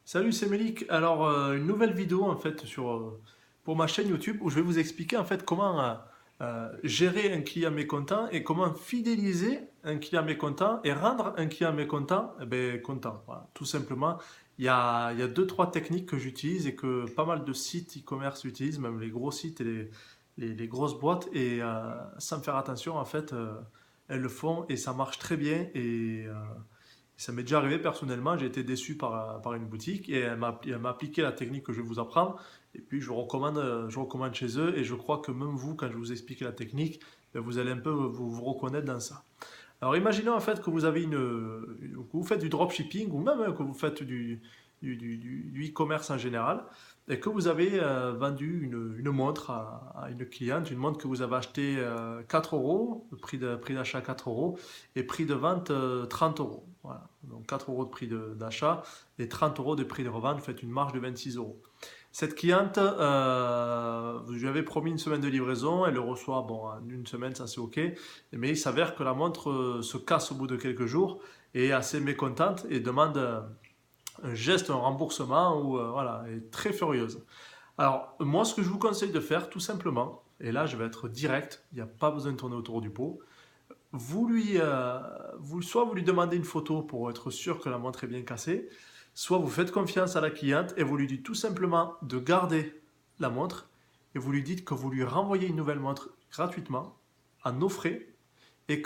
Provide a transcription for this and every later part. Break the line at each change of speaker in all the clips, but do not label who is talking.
Salut, c'est Melik. Alors, une nouvelle vidéo en fait pour ma chaîne YouTube où je vais vous expliquer en fait comment gérer un client mécontent et comment fidéliser un client mécontent et rendre un client mécontent content. Voilà. Tout simplement, il y a deux, trois techniques que j'utilise et que pas mal de sites e-commerce utilisent, même les gros sites et les grosses boîtes, et sans faire attention, en fait, elles le font et ça marche très bien. Ça m'est déjà arrivé personnellement, j'ai été déçu par une boutique et elle m'a appliqué la technique que je vais vous apprendre. Et puis je recommande chez eux et je crois que même vous, quand je vous explique la technique, ben, vous allez un peu vous reconnaître dans ça. Alors imaginons en fait que vous avez que vous faites du dropshipping ou même que vous faites du e-commerce en général et que vous avez vendu une montre à une cliente, une montre que vous avez achetée 4 euros, prix d'achat 4 euros et prix de vente 30 euros. Voilà. Donc 4 euros de prix d'achat et 30 euros de prix de revente, vous faites une marge de 26 euros. Cette cliente, je lui avais promis une semaine de livraison, elle le reçoit, bon, en une semaine, ça c'est ok, mais il s'avère que la montre se casse au bout de quelques jours et est assez mécontente et demande un geste, un remboursement ou voilà, elle est très furieuse. Alors, moi, ce que je vous conseille de faire, tout simplement, et là je vais être direct, il n'y a pas besoin de tourner autour du pot, soit vous lui demandez une photo pour être sûr que la montre est bien cassée, soit vous faites confiance à la cliente et vous lui dites tout simplement de garder la montre et vous lui dites que vous lui renvoyez une nouvelle montre gratuitement, à nos frais, et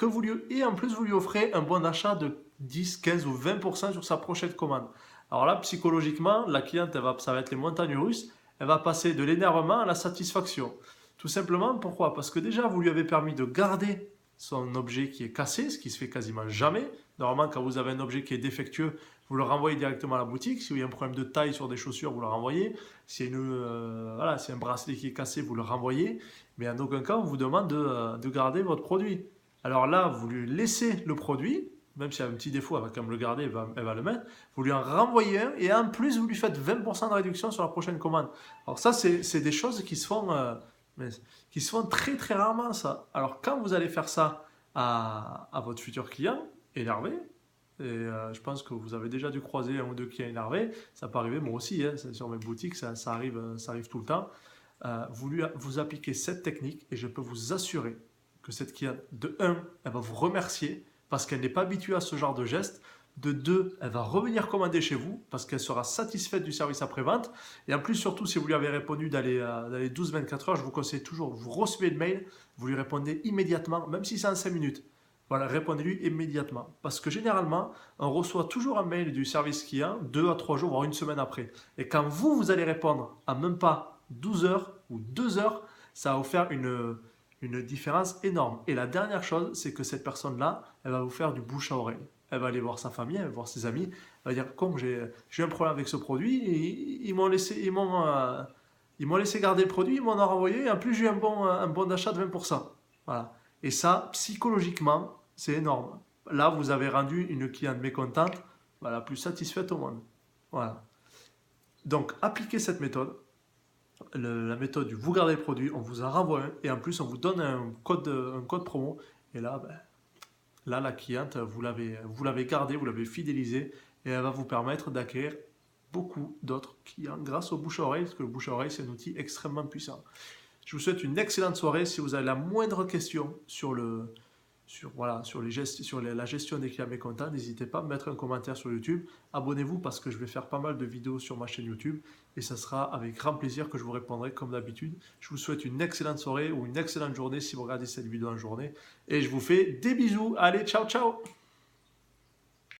en plus vous lui offrez un bon d'achat de 10, 15 ou 20% sur sa prochaine commande. Alors là, psychologiquement, la cliente, ça va être les montagnes russes, elle va passer de l'énervement à la satisfaction. Tout simplement, pourquoi? Parce que déjà, vous lui avez permis de garder son objet qui est cassé, ce qui se fait quasiment jamais. Normalement, quand vous avez un objet qui est défectueux, vous le renvoyez directement à la boutique. Si il y a un problème de taille sur des chaussures, vous le renvoyez. Voilà, si un bracelet qui est cassé, vous le renvoyez. Mais en aucun cas, on vous demande de garder votre produit. Alors là, vous lui laissez le produit, même s'il y a un petit défaut, elle va quand même le garder, elle va le mettre. Vous lui en renvoyez un et en plus, vous lui faites 20% de réduction sur la prochaine commande. Alors ça, c'est des choses qui se font très très rarement, ça. Alors quand vous allez faire ça à votre futur client, énervé, et je pense que vous avez déjà dû croiser un ou deux clients énervés, ça peut arriver moi aussi, hein, sur mes boutiques, ça arrive tout le temps. Vous appliquez cette technique et je peux vous assurer que cette cliente, de un, elle va vous remercier parce qu'elle n'est pas habituée à ce genre de geste. De deux, elle va revenir commander chez vous parce qu'elle sera satisfaite du service après-vente. Et en plus, surtout, si vous lui avez répondu dans les 12-24 heures, je vous conseille toujours, vous recevez le mail, vous lui répondez immédiatement, même si c'est en 5 minutes. Voilà, répondez-lui immédiatement. Parce que généralement, on reçoit toujours un mail du service client 2 à 3 jours, voire une semaine après. Et quand vous allez répondre à même pas 12 heures ou 2 heures, ça va vous faire une différence énorme. Et la dernière chose, c'est que cette personne-là, elle va vous faire du bouche à oreille. Elle va aller voir sa famille, elle va voir ses amis, elle va dire, comme j'ai eu un problème avec ce produit, et ils m'ont laissé garder le produit, ils m'en ont renvoyé, et en plus j'ai eu un bon d'achat de 20%. Voilà. Et ça, psychologiquement, c'est énorme. Là, vous avez rendu une cliente mécontente, voilà, la plus satisfaite au monde. Voilà. Donc, appliquez cette méthode, la méthode du vous gardez le produit, on vous en renvoie un, et en plus, on vous donne un code promo. Et là, là la cliente, vous l'avez gardée, vous l'avez fidélisée, et elle va vous permettre d'acquérir beaucoup d'autres clients grâce au bouche-à-oreille, parce que le bouche-à-oreille, c'est un outil extrêmement puissant. Je vous souhaite une excellente soirée. Si vous avez la moindre question sur la gestion des clients mécontents, n'hésitez pas à me mettre un commentaire sur YouTube. Abonnez-vous parce que je vais faire pas mal de vidéos sur ma chaîne YouTube et ça sera avec grand plaisir que je vous répondrai comme d'habitude. Je vous souhaite une excellente soirée ou une excellente journée si vous regardez cette vidéo en journée et je vous fais des bisous. Allez, ciao ciao!